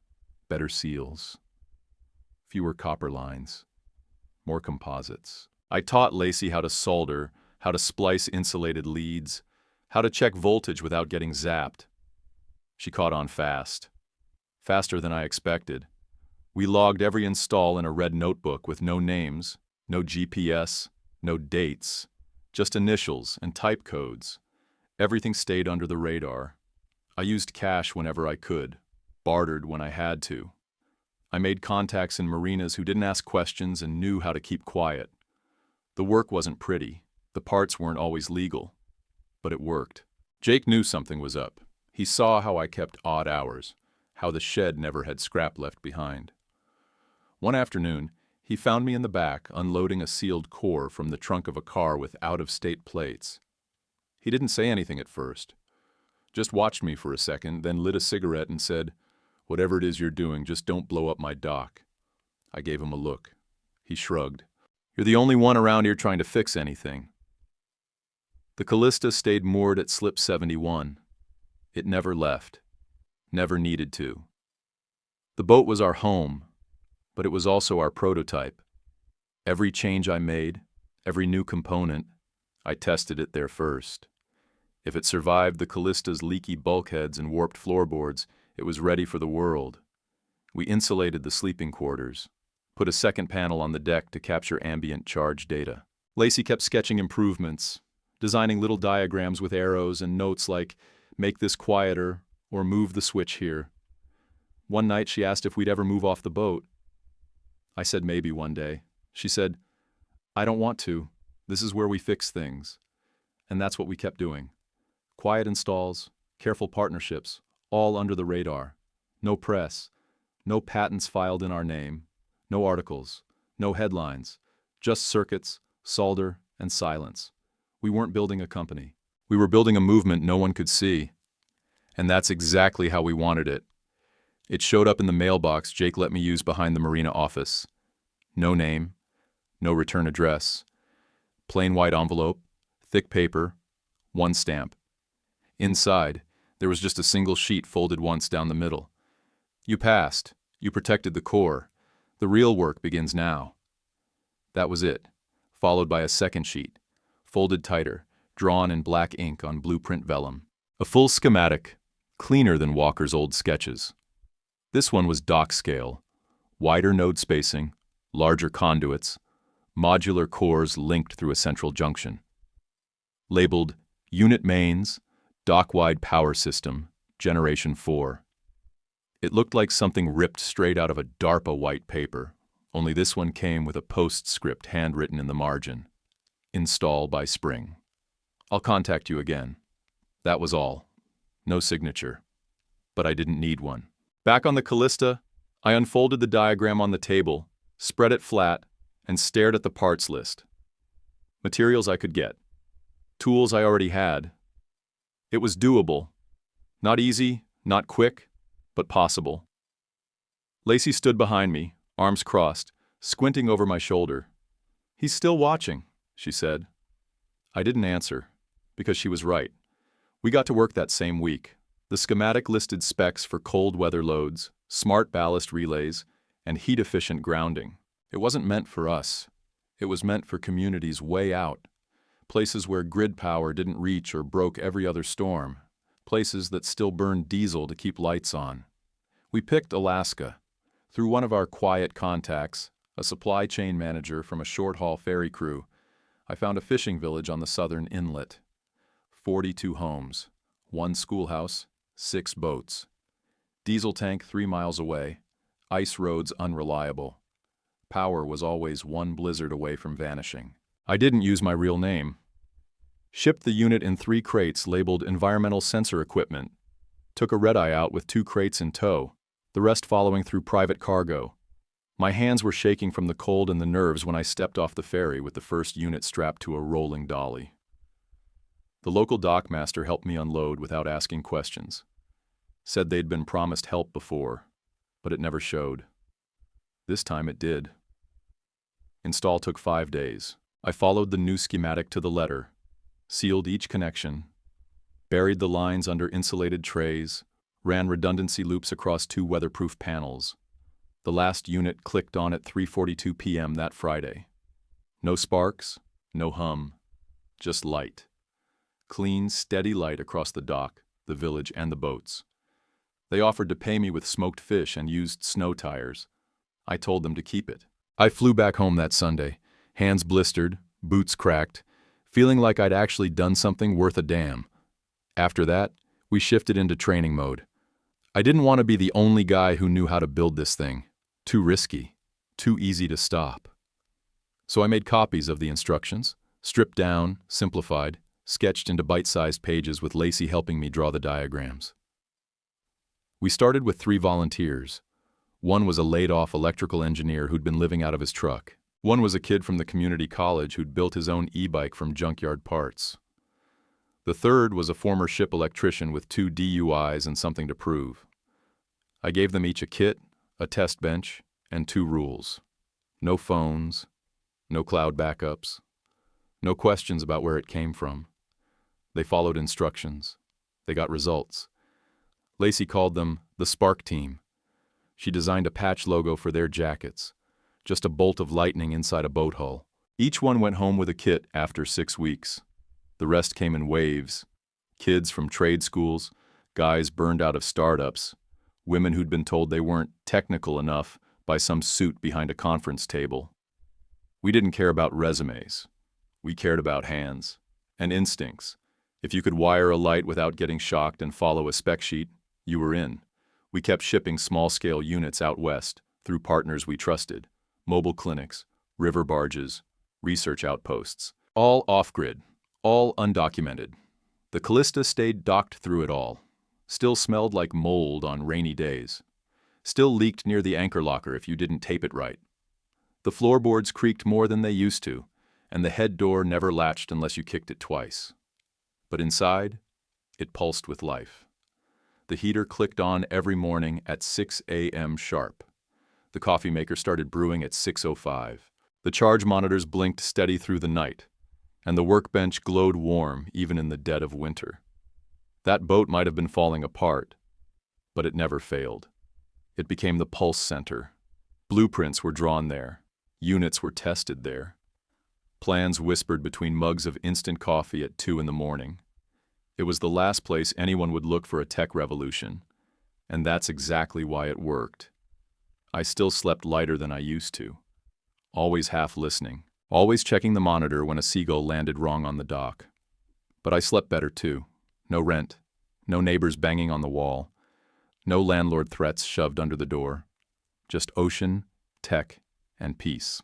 better seals, fewer copper lines, more composites. I taught Lacey how to solder, how to splice insulated leads, how to check voltage without getting zapped. She caught on fast. Faster than I expected. We logged every install in a red notebook with no names, no GPS, no dates, just initials and type codes. Everything stayed under the radar. I used cash whenever I could, bartered when I had to. I made contacts in marinas who didn't ask questions and knew how to keep quiet. The work wasn't pretty. The parts weren't always legal. But it worked. Jake knew something was up. He saw how I kept odd hours, how the shed never had scrap left behind. One afternoon, he found me in the back unloading a sealed core from the trunk of a car with out-of-state plates. He didn't say anything at first. Just watched me for a second, then lit a cigarette and said, "Whatever it is you're doing, just don't blow up my dock." I gave him a look. He shrugged. "You're the only one around here trying to fix anything." The Callista stayed moored at slip 71. It never left. Never needed to. The boat was our home, but it was also our prototype. Every change I made, every new component, I tested it there first. If it survived the Callista's leaky bulkheads and warped floorboards, it was ready for the world. We insulated the sleeping quarters, put a second panel on the deck to capture ambient charge data. Lacey kept sketching improvements, designing little diagrams with arrows and notes like, "Make this quieter," or "Move the switch here." One night she asked if we'd ever move off the boat. I said maybe one day. She said, "I don't want to. This is where we fix things." And that's what we kept doing. Quiet installs, careful partnerships, all under the radar. No press, no patents filed in our name, no articles, no headlines, just circuits, solder, and silence. We weren't building a company. We were building a movement no one could see. And that's exactly how we wanted it. It showed up in the mailbox Jake let me use behind the marina office. No name, no return address. Plain white envelope, thick paper, one stamp. Inside, There was just a single sheet folded once down the middle. You passed. You protected the core. The real work begins now. That was it, followed by a second sheet, folded tighter, drawn in black ink on blueprint vellum. A full schematic, cleaner than Walker's old sketches. This one was dock scale, wider node spacing, larger conduits, modular cores linked through a central junction. Labeled Unit Mains, Dock-Wide Power System, Generation 4. It looked like something ripped straight out of a DARPA white paper, only this one came with a postscript handwritten in the margin. Install by spring. I'll contact you again. That was all. No signature. But I didn't need one. Back on the Callista, I unfolded the diagram on the table, spread it flat, and stared at the parts list. Materials I could get. Tools I already had. It was doable. Not easy, not quick, but possible. Lacey stood behind me, arms crossed, squinting over my shoulder. "He's still watching," she said. I didn't answer, because she was right. We got to work that same week. The schematic listed specs for cold weather loads, smart ballast relays, and heat-efficient grounding. It wasn't meant for us. It was meant for communities way out. Places where grid power didn't reach or broke every other storm. Places that still burned diesel to keep lights on. We picked Alaska. Through one of our quiet contacts, a supply chain manager from a short-haul ferry crew, I found a fishing village on the southern inlet. 42 homes, 1 schoolhouse, 6 boats. Diesel tank 3 miles away, ice roads unreliable. Power was always one blizzard away from vanishing. I didn't use my real name. Shipped the unit in 3 crates labeled environmental sensor equipment. Took a red-eye out with 2 crates in tow, the rest following through private cargo. My hands were shaking from the cold and the nerves when I stepped off the ferry with the first unit strapped to a rolling dolly. The local dockmaster helped me unload without asking questions. Said they'd been promised help before, but it never showed. This time it did. Install took 5 days. I followed the new schematic to the letter, sealed each connection, buried the lines under insulated trays, ran redundancy loops across 2 weatherproof panels. The last unit clicked on at 3:42 p.m. that Friday. No sparks, no hum, just light. Clean, steady light across the dock, the village, and the boats. They offered to pay me with smoked fish and used snow tires. I told them to keep it. I flew back home that Sunday, hands blistered, boots cracked, feeling like I'd actually done something worth a damn. After that, we shifted into training mode. I didn't want to be the only guy who knew how to build this thing. Too risky, too easy to stop. So I made copies of the instructions, stripped down, simplified, sketched into bite-sized pages with Lacey helping me draw the diagrams. We started with 3 volunteers. One was a laid-off electrical engineer who'd been living out of his truck. One was a kid from the community college who'd built his own e-bike from junkyard parts. The third was a former ship electrician with 2 DUIs and something to prove. I gave them each a kit, a test bench, and 2 rules. No phones, no cloud backups, no questions about where it came from. They followed instructions. They got results. Lacey called them the Spark Team. She designed a patch logo for their jackets, just a bolt of lightning inside a boat hull. Each one went home with a kit after 6 weeks. The rest came in waves. Kids from trade schools, guys burned out of startups, women who'd been told they weren't technical enough by some suit behind a conference table. We didn't care about resumes. We cared about hands and instincts. If you could wire a light without getting shocked and follow a spec sheet, you were in. We kept shipping small-scale units out west through partners we trusted, mobile clinics, river barges, research outposts, all off-grid, all undocumented. The Callista stayed docked through it all, still smelled like mold on rainy days, still leaked near the anchor locker if you didn't tape it right. The floorboards creaked more than they used to, and the head door never latched unless you kicked it twice. But inside, it pulsed with life. The heater clicked on every morning at 6 a.m. sharp. The coffee maker started brewing at 6:05. The charge monitors blinked steady through the night, and the workbench glowed warm even in the dead of winter. That boat might have been falling apart, but it never failed. It became the pulse center. Blueprints were drawn there. Units were tested there. Plans whispered between mugs of instant coffee at 2 in the morning. It was the last place anyone would look for a tech revolution, and that's exactly why it worked. I still slept lighter than I used to, always half listening, always checking the monitor when a seagull landed wrong on the dock. But I slept better too. No rent, no neighbors banging on the wall, no landlord threats shoved under the door. Just ocean, tech, and peace.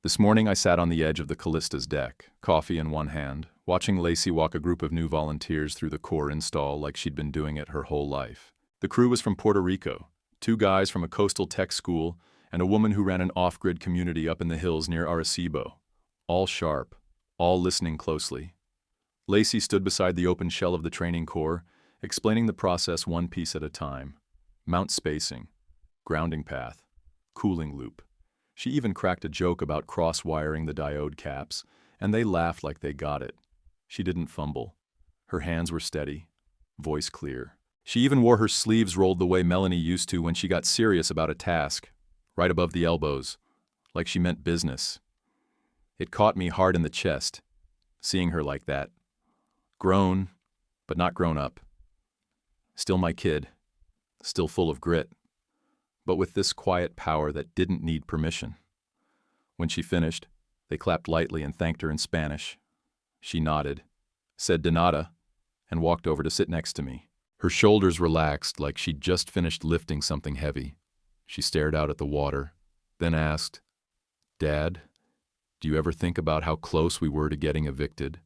This morning I sat on the edge of the Callista's deck, coffee in one hand, watching Lacey walk a group of new volunteers through the core install like she'd been doing it her whole life. The crew was from Puerto Rico, 2 guys from a coastal tech school, and a woman who ran an off-grid community up in the hills near Arecibo. All sharp, all listening closely. Lacey stood beside the open shell of the training core, explaining the process one piece at a time. Mount spacing, grounding path, cooling loop. She even cracked a joke about cross-wiring the diode caps, and they laughed like they got it. She didn't fumble. Her hands were steady, voice clear. She even wore her sleeves rolled the way Melanie used to when she got serious about a task, right above the elbows, like she meant business. It caught me hard in the chest, seeing her like that. Grown, but not grown up. Still my kid, still full of grit, but with this quiet power that didn't need permission. When she finished, they clapped lightly and thanked her in Spanish. She nodded, said de nada, and walked over to sit next to me. Her shoulders relaxed like she'd just finished lifting something heavy. She stared out at the water, then asked, "Dad, do you ever think about how close we were to getting evicted?"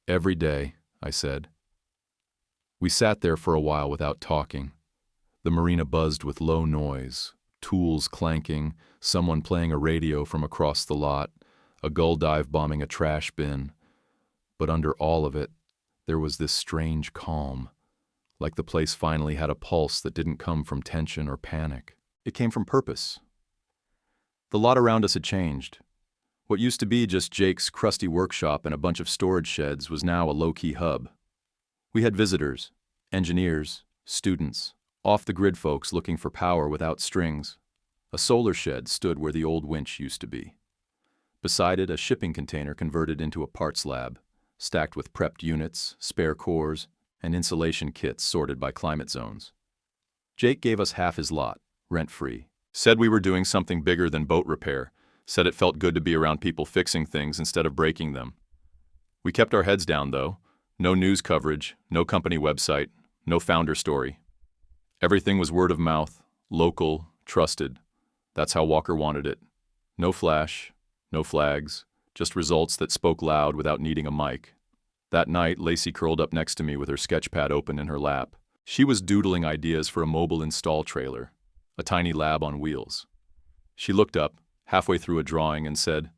"Every day," I said. We sat there for a while without talking. The marina buzzed with low noise, tools clanking, someone playing a radio from across the lot, a gull dive bombing a trash bin. But under all of it, there was this strange calm, like the place finally had a pulse that didn't come from tension or panic. It came from purpose. The lot around us had changed. What used to be just Jake's crusty workshop and a bunch of storage sheds was now a low-key hub. We had visitors, engineers, students, off-the-grid folks looking for power without strings. A solar shed stood where the old winch used to be. Beside it, a shipping container converted into a parts lab, stacked with prepped units, spare cores, and insulation kits sorted by climate zones. Jake gave us half his lot, rent-free. Said we were doing something bigger than boat repair. Said it felt good to be around people fixing things instead of breaking them. We kept our heads down, though. No news coverage, no company website, no founder story. Everything was word of mouth, local, trusted. That's how Walker wanted it. No flash, no flags, just results that spoke loud without needing a mic. That night, Lacey curled up next to me with her sketchpad open in her lap. She was doodling ideas for a mobile install trailer, a tiny lab on wheels. She looked up, halfway through a drawing, and said,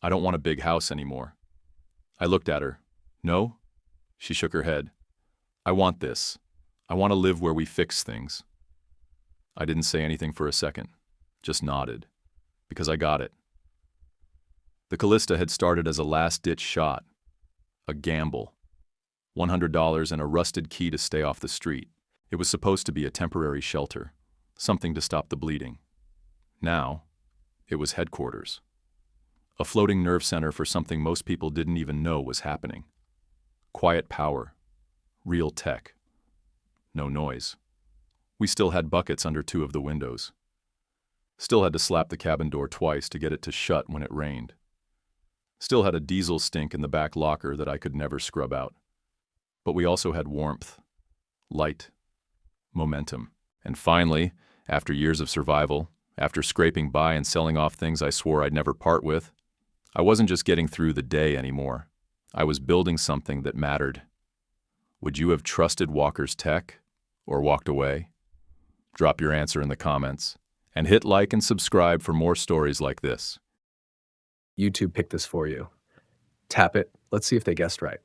"I don't want a big house anymore." I looked at her. "No?" She shook her head. "I want this. I want to live where we fix things." I didn't say anything for a second, just nodded, because I got it. The Callista had started as a last-ditch shot, a gamble. $100 and a rusted key to stay off the street. It was supposed to be a temporary shelter, something to stop the bleeding. Now, it was headquarters. A floating nerve center for something most people didn't even know was happening. Quiet power, real tech. No noise. We still had buckets under 2 of the windows. Still had to slap the cabin door twice to get it to shut when it rained. Still had a diesel stink in the back locker that I could never scrub out. But we also had warmth, light, momentum. And finally, after years of survival, after scraping by and selling off things I swore I'd never part with, I wasn't just getting through the day anymore. I was building something that mattered. Would you have trusted Walker's tech or walked away? Drop your answer in the comments, and hit like and subscribe for more stories like this. YouTube picked this for you. Tap it. Let's see if they guessed right.